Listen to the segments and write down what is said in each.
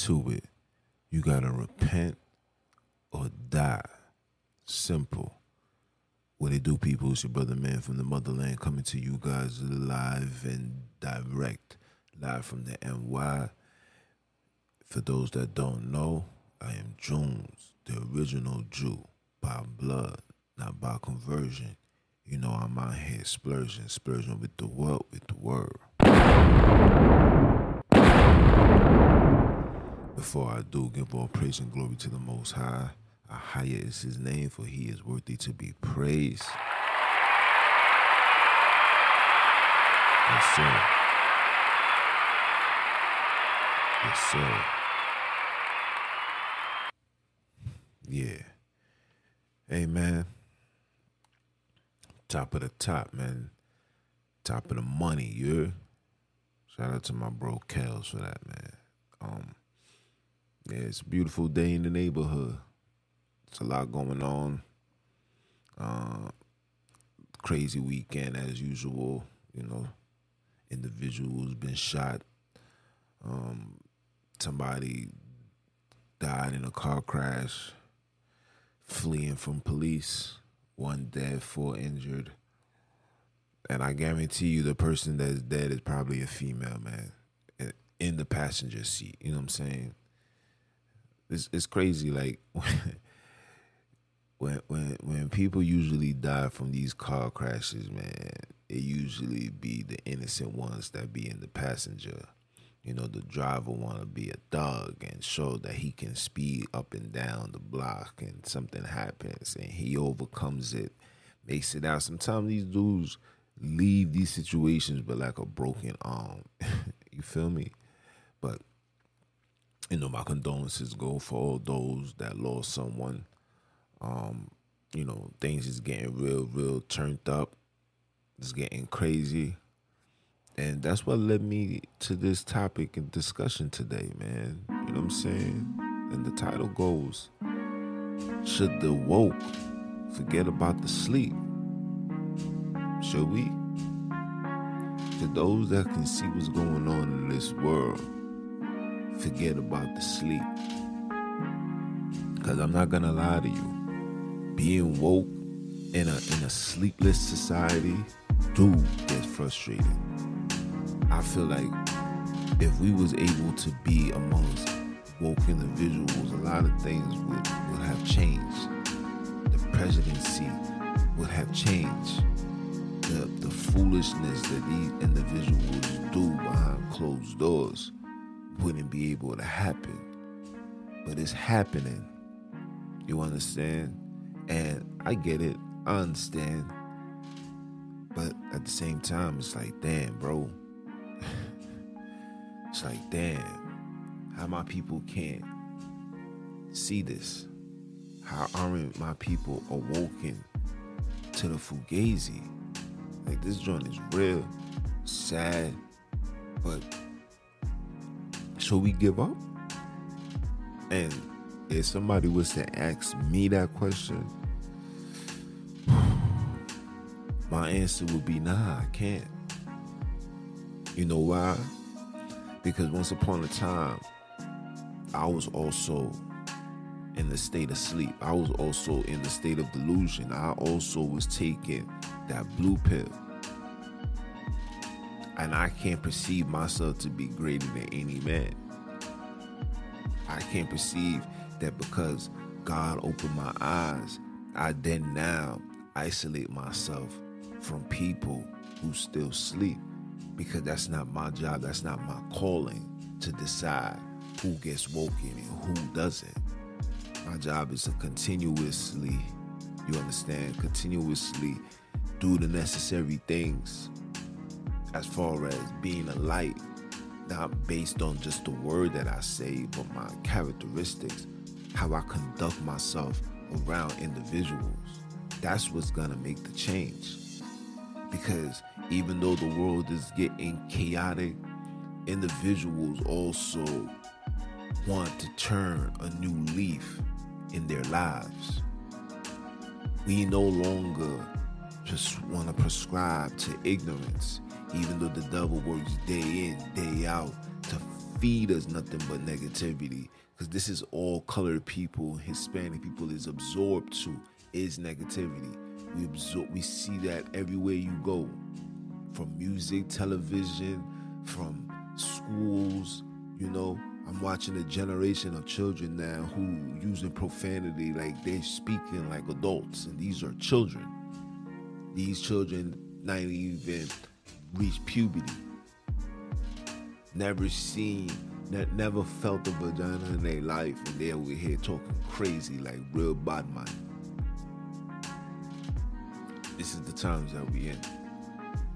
to it. You gotta repent or die. Simple. What it do, people? It's your brother, man, from the motherland, coming to you guys live and direct, live from the NY. For those that don't know, I am Jones, the original Jew, by blood, not by conversion. You know I'm out here splurging with the what? With the word. Before I do, give all praise and glory to the Most High. Ahaya is his name, for he is worthy to be praised. Yes, sir. Yes, sir. Yeah. Hey, man. Top of the top, man. Top of the money, yeah. Shout out to my bro Kels for that, man. Yeah, it's a beautiful day in the neighborhood. It's a lot going on. Crazy weekend as usual. You know, individuals been shot. Somebody died in a car crash, fleeing from police. 1 dead, 4 injured. And I guarantee you the person that's dead is probably a female, man, in the passenger seat. You know what I'm saying? It's crazy, like when people usually die from these car crashes, man, it usually be the innocent ones that be in the passenger. You know, the driver want to be a dog and show that he can speed up and down the block, and something happens and he overcomes it, makes it out. Sometimes these dudes leave these situations but like a broken arm. You feel me? But you know, my condolences go for all those that lost someone. You know, things is getting real turned up. It's getting crazy. And that's what led me to this topic and discussion today, man. You know what I'm saying? And the title goes, should the woke forget about the sleep? Should we? To those that can see what's going on in this world, forget about the sleep. Because I'm not gonna lie to you, being woke in a sleepless society do get frustrating. I feel like if we was able to be amongst woke individuals, a lot of things would have changed. The presidency would have changed. The foolishness that these individuals do behind closed doors wouldn't be able to happen. But it's happening. You understand? And I get it. I understand. But at the same time, it's like, damn, bro. It's like, damn. How my people can't see this? How aren't my people awoken to the fugazi? Like, this joint is real, sad, but should we give up? And if somebody was to ask me that question, my answer would be, nah, I can't. You know why? Because once upon a time, I was also in the state of sleep. I was also in the state of delusion. I also was taking that blue pill. And I can't perceive myself to be greater than any man. I can't perceive that because God opened my eyes, I then now isolate myself from people who still sleep. Because that's not my job, that's not my calling to decide who gets woken and who doesn't. My job is to continuously, you understand, continuously do the necessary things as far as being a light, not based on just the word that I say, but my characteristics, how I conduct myself around individuals. That's what's gonna make the change. Because even though the world is getting chaotic, individuals also want to turn a new leaf in their lives. We no longer just want to prescribe to ignorance, even though the devil works day in, day out to feed us nothing but negativity, because this is all colored people, Hispanic people is absorbed to, is negativity. We see that everywhere you go, from music, television, from schools. I'm watching a generation of children now who using profanity like they're speaking like adults, and these are children. These children not even reach puberty. Never felt a vagina in their life, and they're over here talking crazy like real bad mind. This is the times that we in.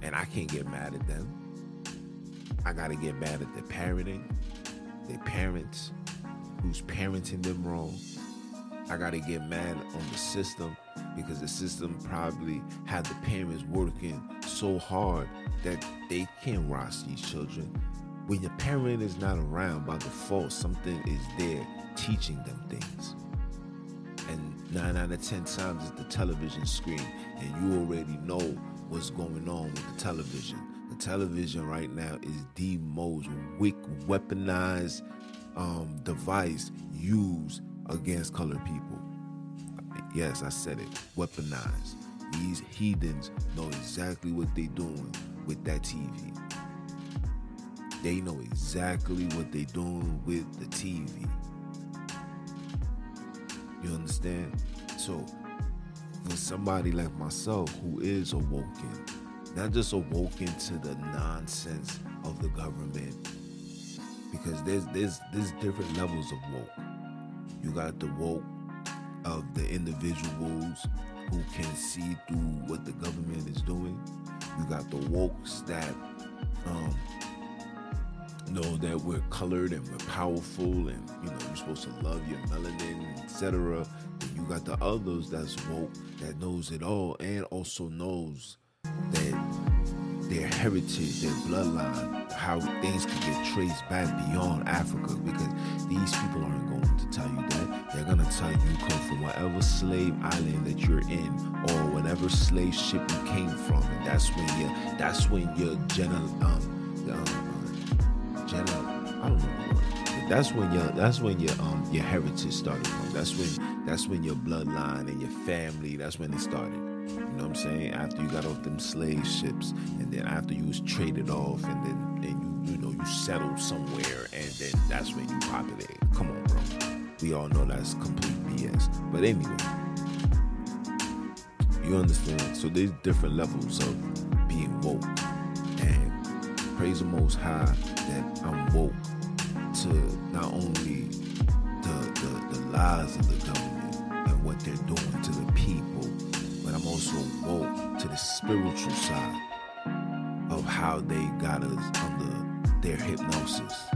And I can't get mad at them. I gotta get mad at their parenting, their parents, who's parenting them wrong. I gotta get mad on the system, because the system probably had the parents working so hard that they can't watch these children. When your parent is not around, by default, something is there teaching them things. And 9 out of 10 times it's the television screen, and you already know what's going on with the television. The television right now is the most weaponized device used against colored people. Yes, I said it, weaponized. These heathens know exactly what they're doing with that TV. They know exactly what they're doing with the TV. You understand? So, for somebody like myself who is awoken, not just awoken to the nonsense of the government, because there's different levels of woke. You got the woke of the individuals who can see through what the government is doing. You got the wokes that know that we're colored and we're powerful, and you're supposed to love your melanin, etc. And you got the others that's woke, that knows it all, and also knows that their heritage, their bloodline, how things can get traced back beyond Africa, because these people aren't going to tell you that. They're going to tell you come from whatever slave island that you're in, or whatever slave ship you came from, and that's when your I don't know the word. That's when your heritage started from. That's when your bloodline and your family, that's when it started. You know what I'm saying? After you got off them slave ships, and then after you was traded off, and then you settled somewhere, and then that's when you populated. Come on, bro. We all know that's complete BS. But anyway, you understand? So there's different levels of being woke, and praise the Most High that I'm woke to not only the lies of the government and what they're doing to the people, but I'm also woke to the spiritual side of how they got us under their hypnosis.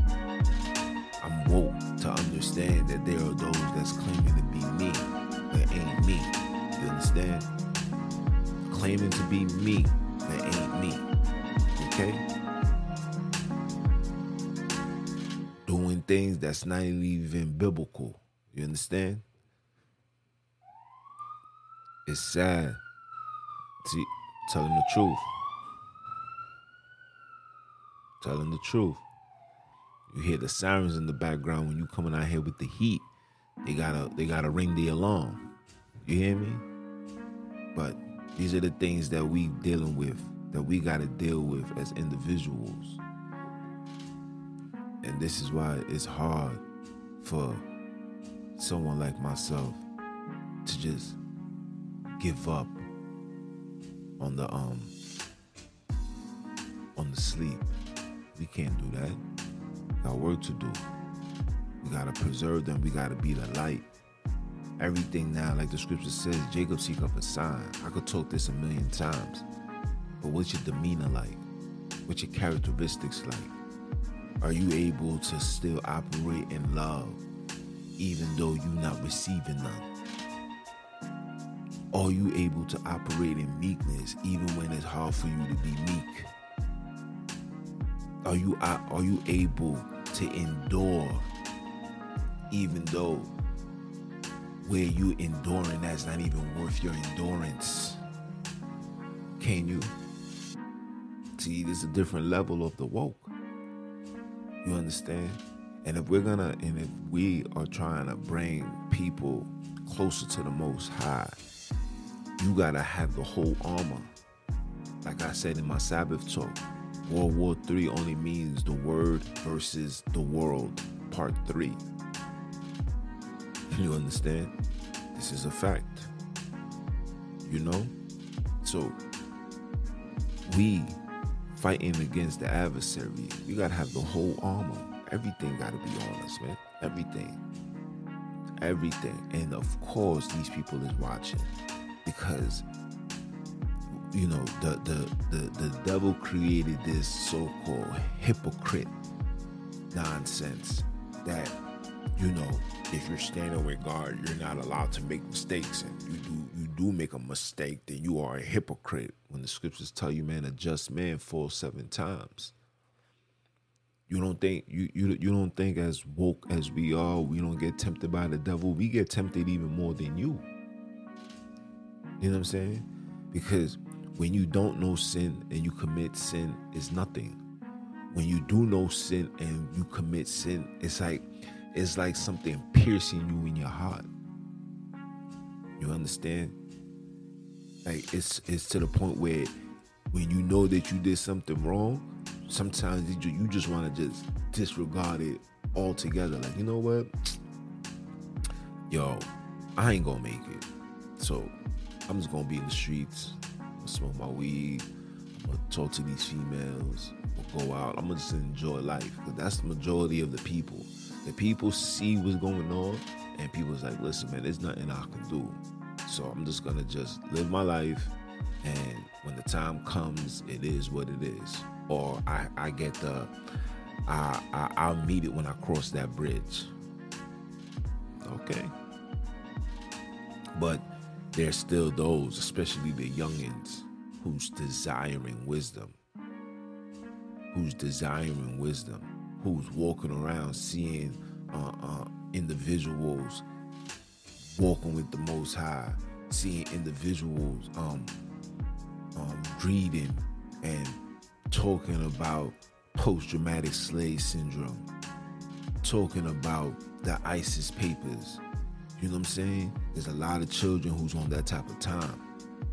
I'm woke to understand that there are those that's claiming to be me, that ain't me. You understand? Claiming to be me, that ain't me. Okay? Doing things that's not even biblical. You understand? It's sad. See, telling the truth. Telling the truth. You hear the sirens in the background when you coming out here with the heat. They gotta ring the alarm. You hear me? But these are the things that we dealing with, that we gotta deal with as individuals. And this is why it's hard for someone like myself to just give up on the sleep. We can't do that. We got work to do. We gotta preserve them. We gotta be the light. Everything now, like the scripture says, Jacob seek up a sign. I could talk this 1,000,000 times, but what's your demeanor like? What's your characteristics like? Are you able to still operate in love even though you're not receiving none? Are you able to operate in meekness even when it's hard for you to be meek? Are you able to endure even though where you enduring that's not even worth your endurance? Can you? See, there's a different level of the woke. You understand? And if we are trying to bring people closer to the Most High, you gotta have the whole armor. Like I said in my Sabbath talk, World War III only means the word versus the world, part 3. You understand? This is a fact. You know? So, we fighting against the adversary, we gotta have the whole armor. Everything gotta be on us, man. Everything. And of course, these people is watching because, you know, the devil created this so-called hypocrite nonsense that, you know, if you're standing with God, you're not allowed to make mistakes, and you do make a mistake, then you are a hypocrite. When the scriptures tell you, man, a just man falls 7 times. You don't think you don't think as woke as we are, we don't get tempted by the devil? We get tempted even more than you. You know what I'm saying? Because when you don't know sin and you commit sin, it's nothing. When you do know sin and you commit sin, it's like something piercing you in your heart. You understand? Like it's to the point where when you know that you did something wrong, sometimes you just want to just disregard it altogether. Like, you know what? Yo, I ain't gonna make it. So I'm just gonna be in the streets. I'm gonna smoke my weed. I'm gonna talk to these females. I'm gonna go out. I'm gonna just enjoy life. Because that's the majority of the people. The people see what's going on, and people's like, listen, man, there's nothing I can do. So I'm just gonna just live my life, and when the time comes, it is what it is. Or I get I'll meet it when I cross that bridge. Okay. But there's still those, especially the youngins, who's desiring wisdom, who's walking around seeing individuals walking with the Most High, seeing individuals reading and talking about post-traumatic slave syndrome, talking about the ISIS papers. You know what I'm saying? There's a lot of children who's on that type of time.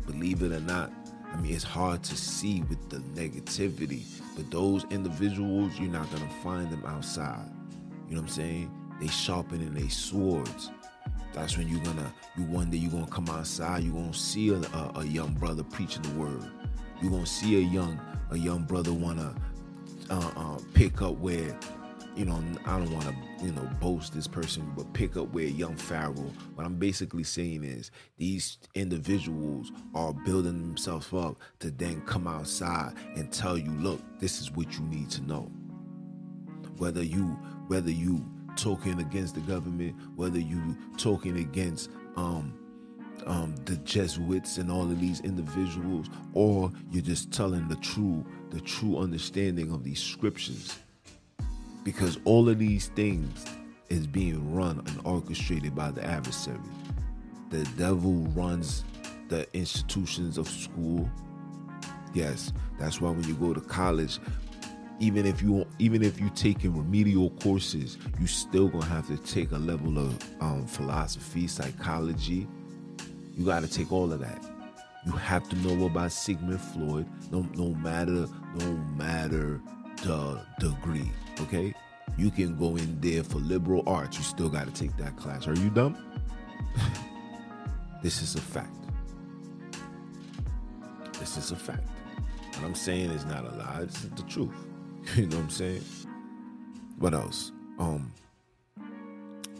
Believe it or not, I mean, it's hard to see with the negativity, but those individuals, you're not gonna find them outside. You know what I'm saying? They sharpening their swords. That's when one day you're gonna come outside, you're gonna see a young brother preaching the word. You're gonna see a young brother wanna pick up where, you know, I don't wanna, you know, boast this person, but pick up where young Pharaoh. What I'm basically saying is these individuals are building themselves up to then come outside and tell you, look, this is what you need to know. Whether you talking against the government, whether you talking against the Jesuits and all of these individuals, or you're just telling the true understanding of these scriptures. Because all of these things is being run and orchestrated by the adversary. The devil runs the institutions of school. Yes, that's why when you go to college, even if you taking remedial courses, you still gonna have to take a level of philosophy, psychology. You got to take all of that. You have to know about Sigmund Freud, no matter the degree. Okay, you can go in there for liberal arts. You still got to take that class. Are you dumb? This is a fact. This is a fact. What I'm saying is not a lie. This is the truth. You know what I'm saying? What else?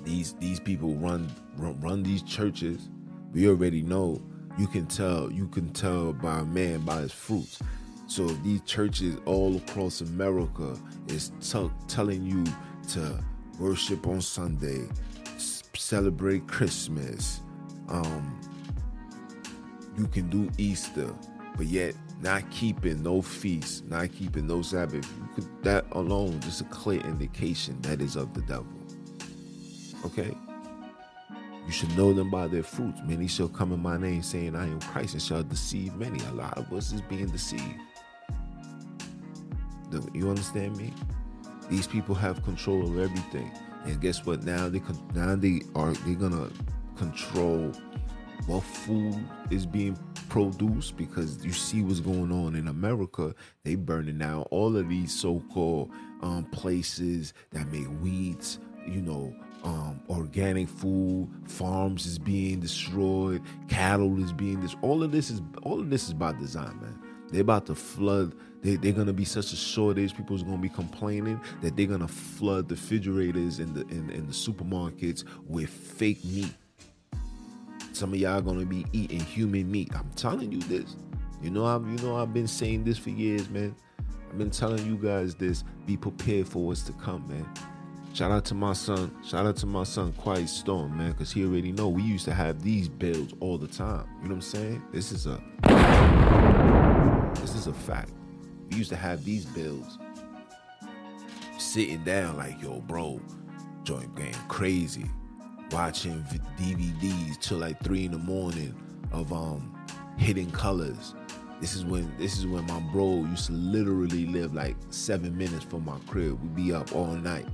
These people run these churches. We already know. You can tell by a man by his fruits. So these churches all across America is telling you to worship on Sunday, celebrate Christmas. You can do Easter, but yet not keeping no feasts, not keeping no Sabbath. That alone just a clear indication that is of the devil. Okay? You should know them by their fruits. Many shall come in my name saying, I am Christ, and shall deceive many. A lot of us is being deceived. You understand me? These people have control of everything. And guess what? They're gonna control what food is being produced, because you see what's going on in America. They burning down all of these so-called places that make weeds, organic food. Farms is being destroyed. Cattle is being destroyed. All of this is by design, man. They're about to flood. They're gonna be such a shortage. People's gonna be complaining that they're gonna flood the refrigerators in the supermarkets with fake meat. Some of y'all gonna be eating human meat. I'm telling you this. I've been saying this for years, man. I've been telling you guys this. Be prepared for what's to come, man. Shout out to my son. Shout out to my son, Quiet Storm, man, because he already know we used to have these bills all the time. You know what I'm saying? This is a fact. We used to have these bills sitting down like, yo, bro, joint getting crazy. Watching DVDs till like 3 a.m. of Hidden Colors. This is when my bro used to literally live like 7 minutes from my crib. We'd be up all night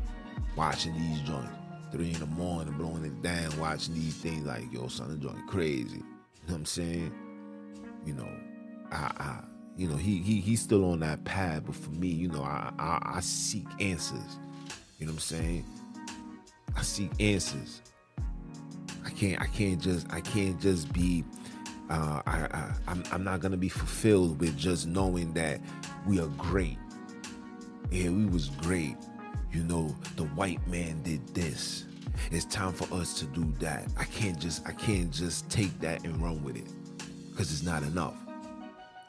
watching these joints. 3 a.m, blowing it down, watching these things like, yo, son, the joint crazy. You know what I'm saying? He's still on that path, but for me, I seek answers. You know what I'm saying? I seek answers. I can't just be. I'm not gonna be fulfilled with just knowing that we are great. Yeah, we was great. The white man did this. It's time for us to do that. I can't just take that and run with it, because it's not enough.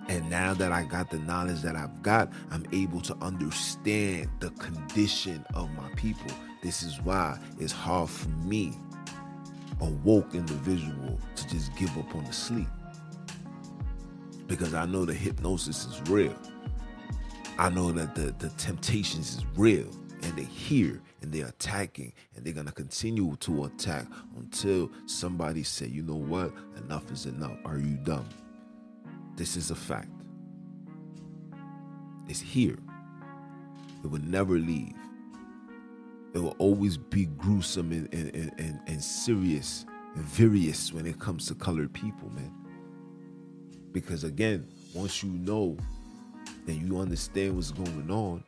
And now that I got the knowledge that I've got, I'm able to understand the condition of my people. This is why it's hard for me, a woke individual, to just give up on the sleep. Because I know the hypnosis is real. I know that the temptations is real, and they're here, and they're attacking, and they're going to continue to attack until somebody say, you know what, enough is enough. Are you done? This is a fact. It's here. It will never leave. It will always be gruesome and serious and various when it comes to colored people, man. Because again, once you know and you understand what's going on,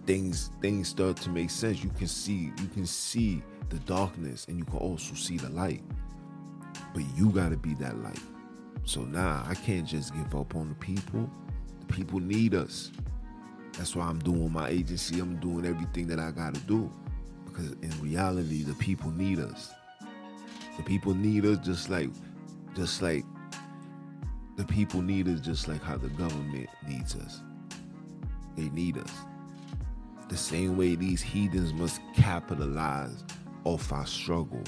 things start to make sense. You can see the darkness, and you can also see the light. But you gotta be that light. So I can't just give up on the people. The people need us. That's why I'm doing my agency. I'm doing everything that I gotta do. Because in reality, the people need us. The people need us just like the people need us, just like how the government needs us. They need us. The same way these heathens must capitalize off our struggle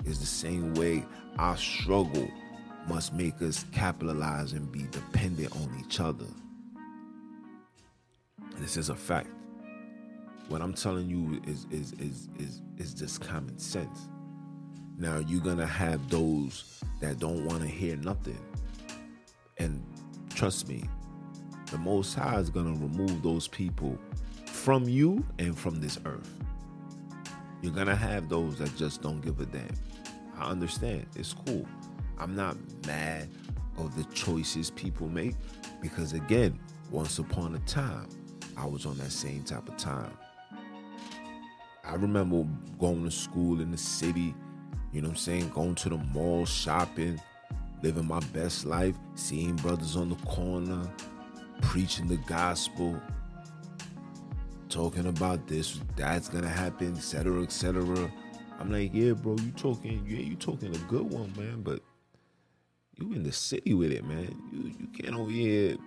is the same way our struggle must make us capitalize and be dependent on each other. This is a fact. What I'm telling you is just common sense. Now you're gonna have those that don't want to hear nothing. And trust me, the Most High is gonna remove those people from you and from this earth. You're gonna have those that just don't give a damn. I understand. It's cool. I'm not mad of the choices people make, because again, once upon a time, I was on that same type of time. I remember going to school in the city, you know what I'm saying, going to the mall, shopping, living my best life, seeing brothers on the corner, preaching the gospel, talking about this, that's gonna happen, etc., etc. I'm like, yeah, bro, you talking a good one, man, but you in the city with it, man. You can't over here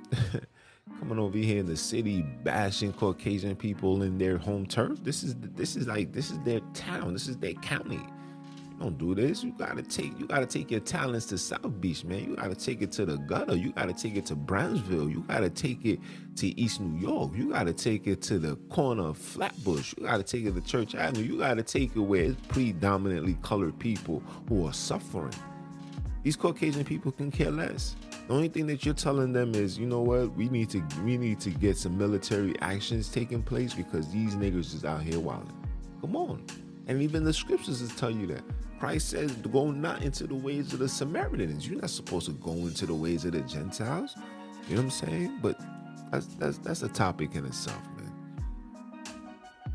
coming over here in the city bashing Caucasian people in their home turf. This is their town. This is their county. You don't do this. You gotta take your talents to South Beach, man. You gotta take it to the gutter. You gotta take it to Brownsville. You gotta take it to East New York. You gotta take it to the corner of Flatbush. You gotta take it to Church Avenue. You gotta take it where it's predominantly colored people who are suffering. These Caucasian people can care less. The only thing that you're telling them is, you know what, we need to get some military actions taking place because these niggas is out here wilding. Come on. And even the scriptures will tell you that. Christ says, go not into the ways of the Samaritans. You're not supposed to go into the ways of the Gentiles. You know what I'm saying? But that's a topic in itself, man.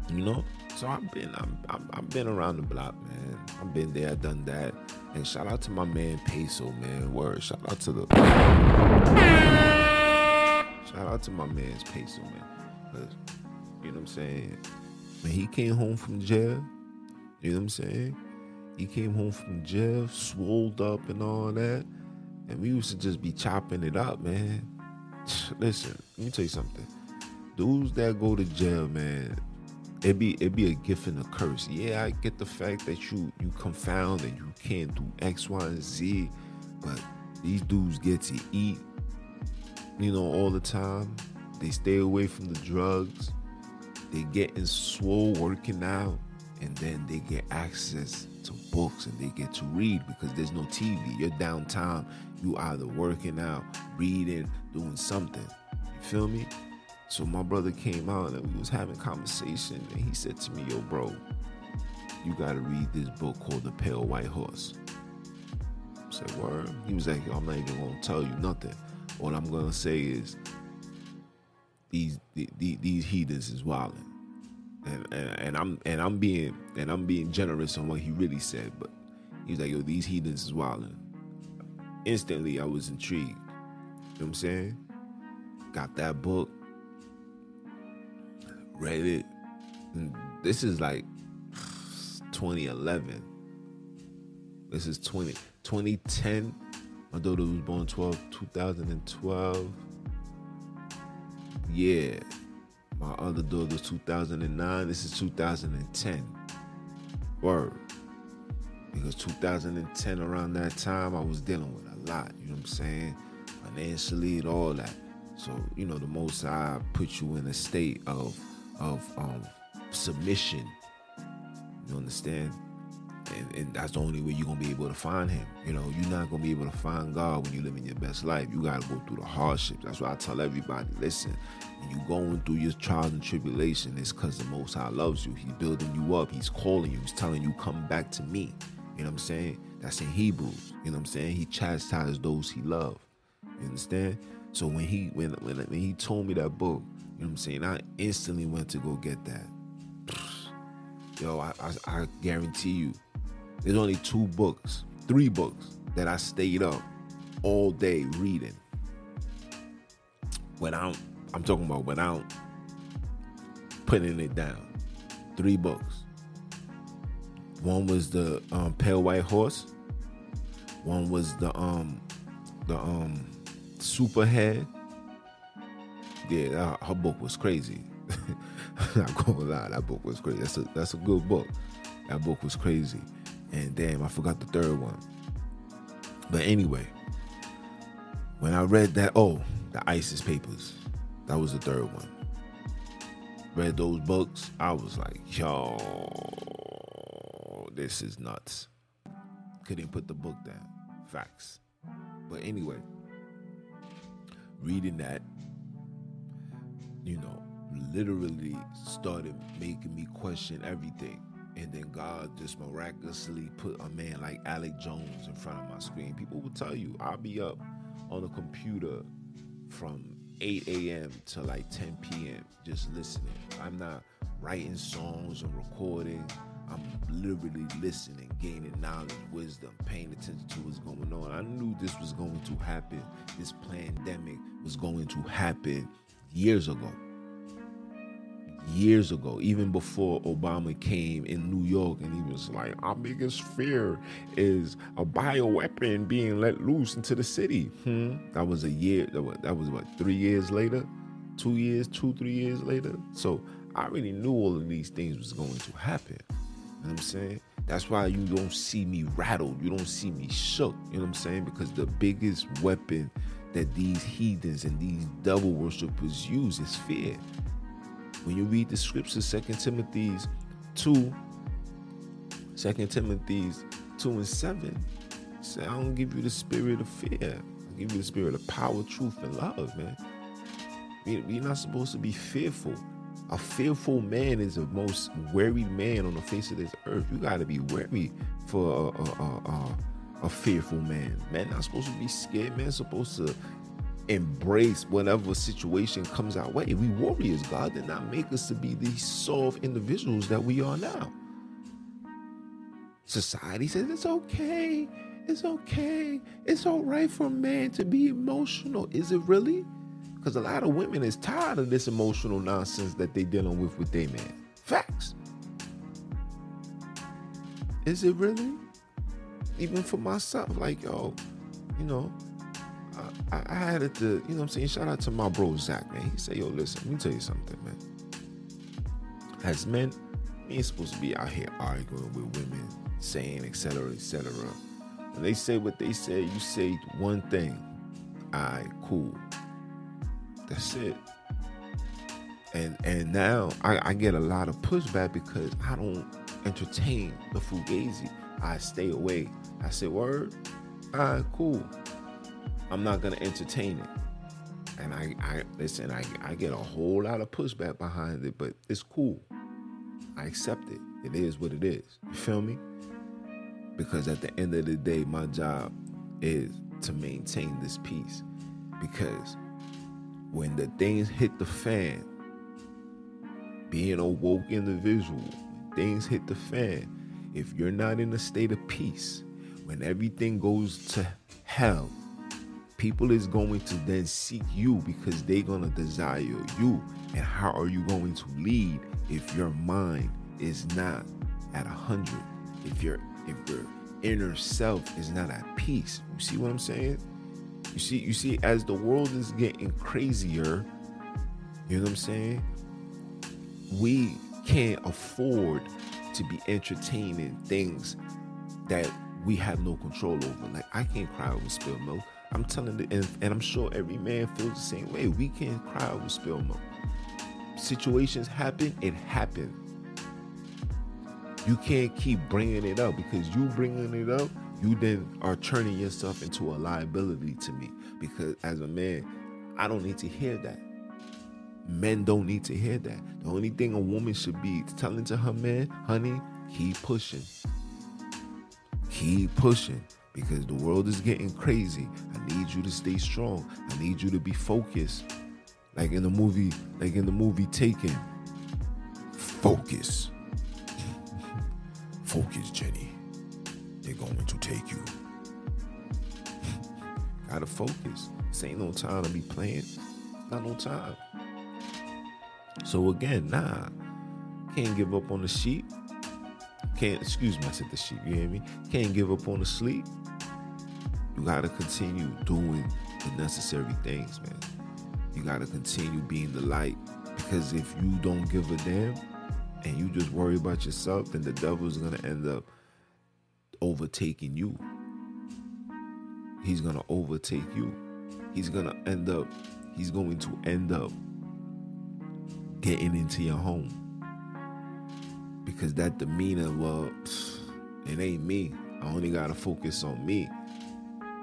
You know? So I've been around the block, man. I've been there, done that. And shout out to my man Peso, man. Word. Shout out to my man's Peso, man. Cause, you know what I'm saying? When he came home from jail, you know what I'm saying? He came home from jail, swolled up and all that. And we used to just be chopping it up, man. Listen, let me tell you something. Dudes that go to jail, man, it'd be a gift and a curse. Yeah, I get the fact that you confound and you can't do X, Y, and Z, but these dudes get to eat, you know, all the time. They stay away from the drugs. They getting swole working out, and then they get access to books and they get to read because there's no TV. You're downtown. You either working out, reading, doing something. You feel me? So my brother came out and we was having conversation and he said to me, yo, bro, you got to read this book called The Pale White Horse. I said, word? He was like, yo, I'm not even going to tell you nothing. All I'm going to say is these heathens is wilding. And I'm being generous on what he really said, but he was like, yo, these heathens is wilding. Instantly, I was intrigued. You know what I'm saying? Got that book. Read it. And this is like 2011. This is 2010. My daughter was born 2012. Yeah. My other daughter was 2009. This is 2010. Word. Because 2010, around that time, I was dealing with a lot. You know what I'm saying? Financially and all that. So, you know, the Most High put you in a state of submission. You understand? And that's the only way you're going to be able to find him. You know, you're not going to be able to find God when you're living your best life. You got to go through the hardships. That's why I tell everybody, listen, when you're going through your trials and tribulation, it's because the Most High loves you. He's building you up. He's calling you. He's telling you, come back to me. You know what I'm saying? That's in Hebrews. You know what I'm saying? He chastised those he loved. You understand? So when he told me that book, you know what I'm saying, I instantly went to go get that. Yo, I guarantee you, there's only 3 books that I stayed up all day reading. I'm talking about without putting it down. 3 books. One was the Pale White Horse. One was the Superhead. Yeah, her book was crazy. I'm not gonna lie, that book was crazy. That's a good book. That book was crazy. And damn, I forgot the 3rd one. But anyway, when I read that, the ISIS Papers, that was the 3rd one. Read those books, I was like, yo, this is nuts. Couldn't put the book down. Facts. But anyway, reading that, you know, literally started making me question everything. And then God just miraculously put a man like Alec Jones in front of my screen. People will tell you, I'll be up on the computer from 8 a.m. to like 10 p.m. just listening. I'm not writing songs or recording. I'm literally listening, gaining knowledge, wisdom, paying attention to what's going on. I knew this was going to happen. This pandemic was going to happen years ago, even before Obama came in New York and he was like, our biggest fear is a bioweapon being let loose into the city. That was a year. That was what, 3 years later? 3 years later? So I already knew all of these things was going to happen. You know what I'm saying? That's why you don't see me rattled. You don't see me shook. You know what I'm saying? Because the biggest weapon that these heathens and these devil worshipers use is fear. When you read the scriptures, 2 Timothy 2 and 7, say, I don't give you the spirit of fear. I give you the spirit of power, truth, and love, man. We're not supposed to be fearful. A fearful man is the most worried man on the face of this earth. You got to be wary for a fearful man. Man not supposed to be scared. Man supposed to embrace whatever situation comes our way. We warriors. God did not make us to be these soft individuals that we are now. Society says it's okay. It's okay. It's all right for a man to be emotional. Is it really? Because a lot of women is tired of this emotional nonsense that they dealing with their man. Facts. Is it really? Even for myself, like, yo, you know, I had it to, you know what I'm saying? Shout out to my bro, Zach, man. He said, yo, listen, let me tell you something, man. As men, we ain't supposed to be out here arguing with women, saying, et cetera, et cetera. When they say what they say, you say one thing. All right, cool. That's it. And now I get a lot of pushback because I don't entertain the fugazi. I stay away. I say, word, all right, cool. I'm not gonna entertain it. And I listen, I get a whole lot of pushback behind it, but it's cool. I accept it. It is what it is. You feel me? Because at the end of the day, my job is to maintain this peace. Because when the things hit the fan, being a woke individual, things hit the fan, if you're not in a state of peace, when everything goes to hell, people is going to then seek you because they're going to desire you. And how are you going to lead if your mind is not at 100? If your inner self is not at peace? You see what I'm saying? You see, as the world is getting crazier, you know what I'm saying? We can't afford to be entertaining things that we have no control over. Like, I can't cry over spilled milk. I'm telling you, and I'm sure every man feels the same way. We can't cry over spilled milk. Situations happen, it happened. You can't keep bringing it up, because you bringing it up, you then are turning yourself into a liability to me. Because as a man, I don't need to hear that. Men don't need to hear that. The only thing a woman should be telling to her man, honey, keep pushing. Keep pushing. Because the world is getting crazy. I need you to stay strong. I need you to be focused. Like in the movie Taken. Focus. Focus, Jenny. They're going to take you. Gotta focus. This ain't no time to be playing. Not no time. So again, can't give up on the sheep. I said the sheep, you hear me? Can't give up on the sleep. You gotta continue doing the necessary things, man. You gotta continue being the light. Because if you don't give a damn and you just worry about yourself, then the devil's gonna end up overtaking you. He's gonna overtake you. He's going to end up getting into your home. Because that demeanor, well, it ain't me. I only gotta focus on me.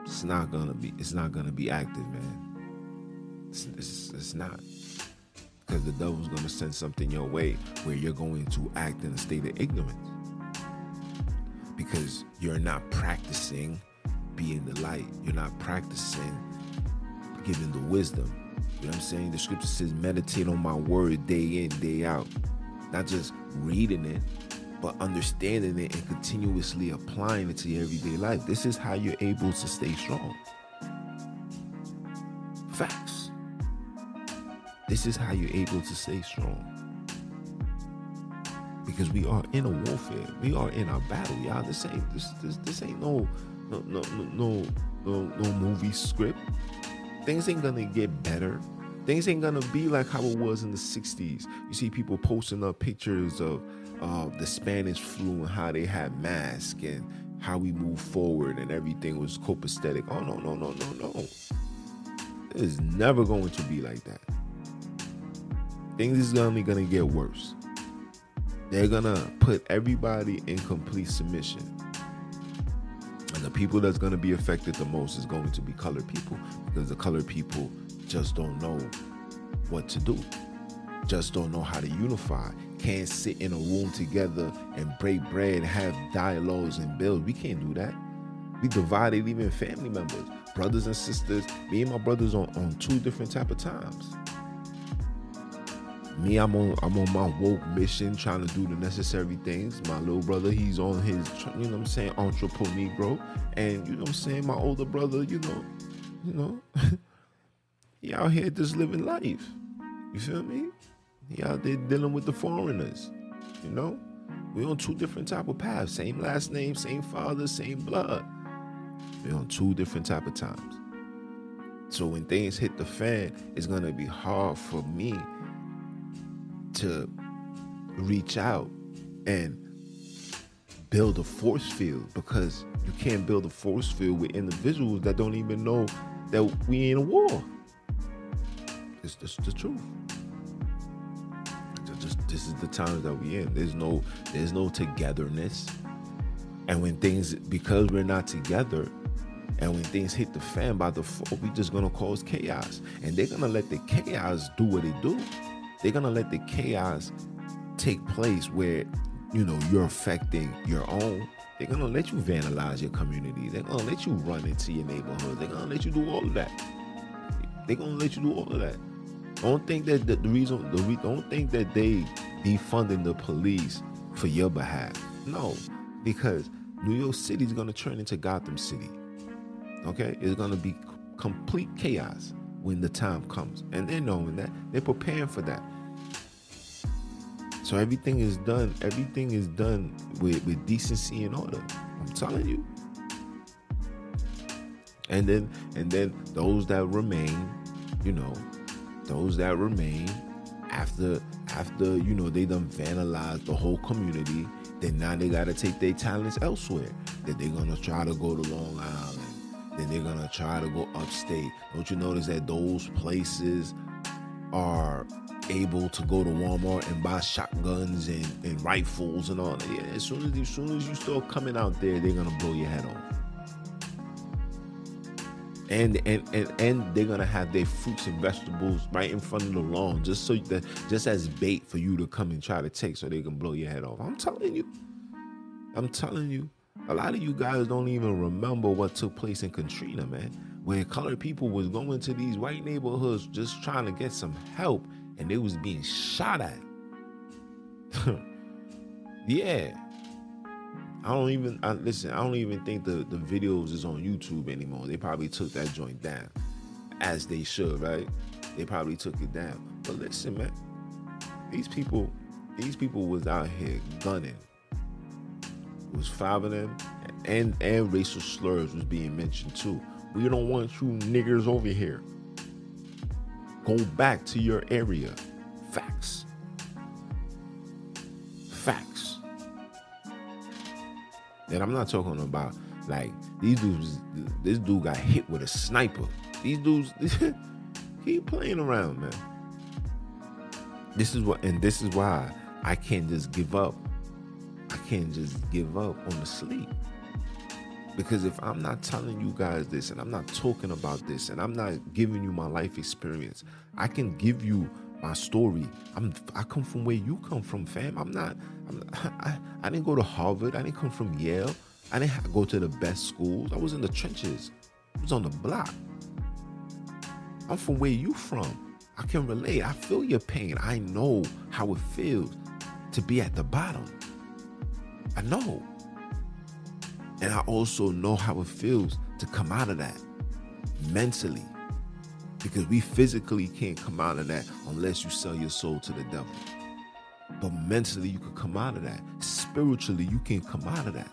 It's not gonna be active, man. It's not. Because the devil's gonna send something your way where you're going to act in a state of ignorance. Because you're not practicing being the light. You're not practicing giving the wisdom. You know what I'm saying? The scripture says, meditate on my word day in, day out. Not just reading it, but understanding it and continuously applying it to your everyday life. This is how you're able to stay strong. Facts. This is how you're able to stay strong. Because we are in a warfare. We are in a battle, y'all. This ain't no movie script. Things ain't gonna get better. Things ain't gonna be like how it was in the 60s. You see people posting up pictures of the Spanish flu and how they had masks and how we moved forward and everything was copacetic. Oh, no. It is never going to be like that. Things is only gonna get worse. They're gonna put everybody in complete submission. And the people that's going to be affected the most is going to be colored people, because the colored people just don't know what to do, just don't know how to unify, can't sit in a room together and break bread, have dialogues and build. We can't do that. We divided even family members, brothers and sisters. Me and my brothers on two different type of times. Me, I'm on my woke mission, trying to do the necessary things. My little brother, he's on his, you know what I'm saying, entrepreneur Negro. And you know what I'm saying, my older brother, you know, he out here just living life. You feel me? He out there dealing with the foreigners. You know? We on two different type of paths. Same last name, same father, same blood. We on two different type of times. So when things hit the fan, it's gonna be hard for me to reach out and build a force field, because you can't build a force field with individuals that don't even know that we in a war. It's just the truth. This is the times that we in. There's no togetherness. And when things, because we're not together, and when things hit the fan by default, we just gonna cause chaos. And they're gonna let the chaos do what it do. They're gonna let the chaos take place where, you know, you're affecting your own. They're gonna let you vandalize your community. They're gonna let you run into your neighborhood. They're gonna let you do all of that. They're gonna let you do all of that. Don't think that don't think that they defunding the police for your behalf. No, because New York City is gonna turn into Gotham City. Okay, it's gonna be complete chaos when the time comes, and they're knowing that, they're preparing for that. So everything is done with decency and order. I'm telling you. And then those that remain, you know, after you know, they done vandalized the whole community, then now they gotta take their talents elsewhere. That they're gonna try to go to Long Island. Then they're gonna try to go upstate. Don't you notice that those places are able to go to Walmart and buy shotguns and rifles and all that? Yeah, as soon as you start coming out there, they're gonna blow your head off. And they're gonna have their fruits and vegetables right in front of the lawn, just as bait for you to come and try to take, so they can blow your head off. I'm telling you. A lot of you guys don't even remember what took place in Katrina, man, where colored people was going to these white neighborhoods just trying to get some help, and they was being shot at. Yeah. I don't even think the videos is on YouTube anymore. They probably took that joint down, as they should, right? They probably took it down. But listen, man, these people was out here gunning. It was 5 of them, and racial slurs was being mentioned too. We don't want you niggers over here. Go back to your area. Facts. And I'm not talking about like these dudes. This dude got hit with a sniper. These dudes keep playing around, man. This is why I can't just give up. I can't just give up on the sleep. Because if I'm not telling you guys this, and I'm not talking about this, and I'm not giving you my life experience, I can give you my story. I come from where you come from, fam. I didn't go to Harvard. I didn't come from Yale. I didn't go to the best schools. I was in the trenches. I was on the block. I'm from where you from. I can relate. I feel your pain. I know how it feels to be at the bottom. I know. And I also know how it feels to come out of that mentally. Because we physically can't come out of that unless you sell your soul to the devil. But mentally, you can come out of that. Spiritually, you can come out of that.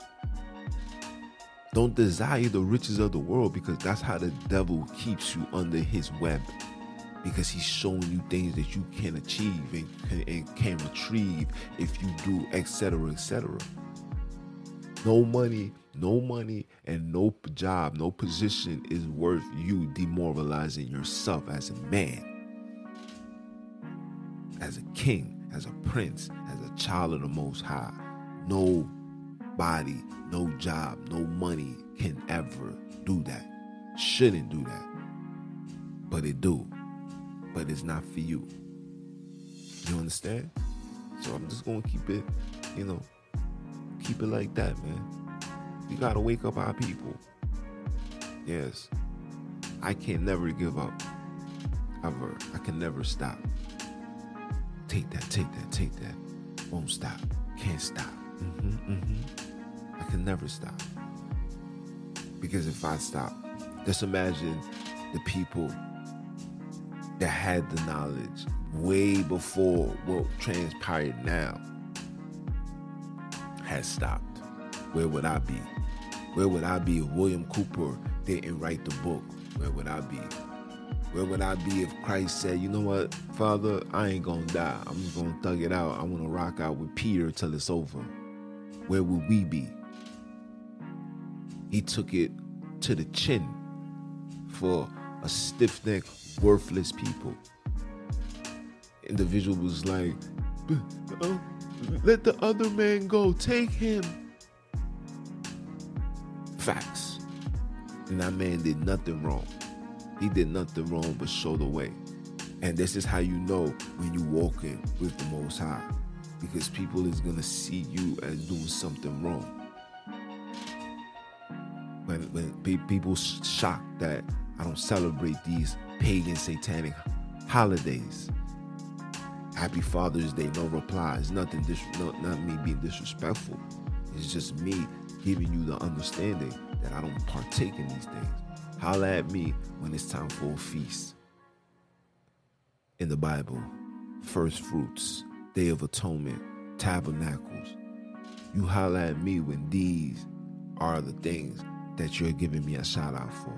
Don't desire the riches of the world, because that's how the devil keeps you under his web. Because he's showing you things that you can achieve and can retrieve if you do, etc., etc. No money, and no job, no position is worth you demoralizing yourself as a man, as a king, as a prince, as a child of the Most High. No body, no job, no money can ever do that. Shouldn't do that. But it do. But it's not for you. You understand? So I'm just gonna keep it, keep it like that, man. We gotta wake up our people. Yes. I can never give up. Ever. I can never stop. Take that, take that, take that. Won't stop. Can't stop. I can never stop. Because if I stop, just imagine the people that had the knowledge way before what transpired now had stopped. Where would I be? Where would I be if William Cooper didn't write the book? Where would I be? Where would I be if Christ said, you know what, Father, I ain't gonna die. I'm just gonna thug it out. I wanna rock out with Peter till it's over. Where would we be? He took it to the chin for a stiff-necked, worthless people. Individual was like, let the other man go, take him. Facts. And that man did nothing wrong. He did nothing wrong but show the way. And this is how you know when you walking with the Most High. Because people is going to see you as doing something wrong. When people shocked that I don't celebrate these pagan satanic holidays. Happy Father's Day, no reply. It's nothing, not me being disrespectful. It's just me giving you the understanding that I don't partake in these things. Holla at me when it's time for a feast. In the Bible, first fruits, Day of Atonement, tabernacles. You holla at me when these are the things that you're giving me a shout out for.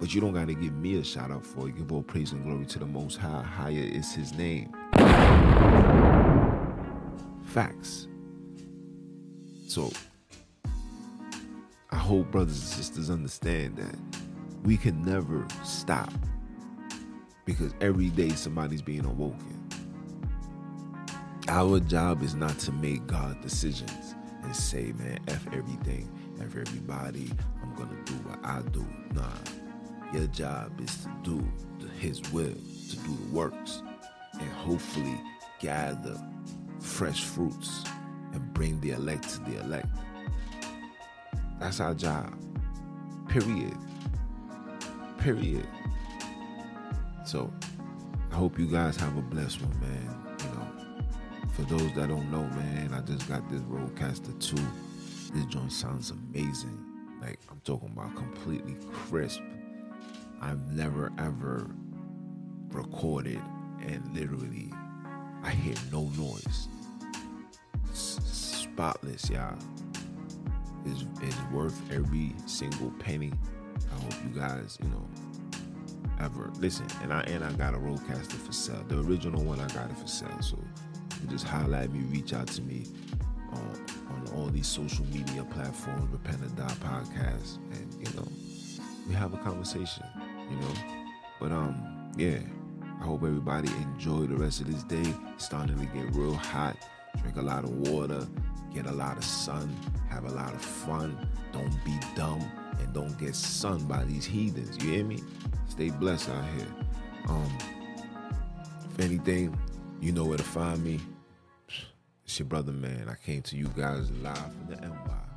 But you don't got to give me a shout out for. You give all praise and glory to the Most High. Higher is his name. Facts. So, I hope brothers and sisters understand that we can never stop because every day somebody's being awoken. Our job is not to make God decisions and say, man, F everything, F everybody, I'm going to do what I do. Nah. Your job is to do his will, to do the works, and hopefully gather fresh fruits and bring the elect to the elect. That's our job. Period. Period. So, I hope you guys have a blessed one, man. For those that don't know, man, I just got this Rodecaster 2. This joint sounds amazing. Like, I'm talking about completely crisp. I've never ever recorded and literally I hear no noise. Spotless, y'all. It's worth every single penny. I hope you guys, ever listen. And I got a Rodecaster for sale. The original one, I got it for sale. So you just holler at me, reach out to me on all these social media platforms, Repent Die Podcast, and we have a conversation. But yeah, I hope everybody enjoy the rest of this day. It's starting to get real hot. Drink a lot of water, get a lot of sun, have a lot of fun. Don't be dumb and don't get sunned by these heathens. You hear me? Stay blessed out here. If anything, you know where to find me. It's your brother, man. I came to you guys live from the NY.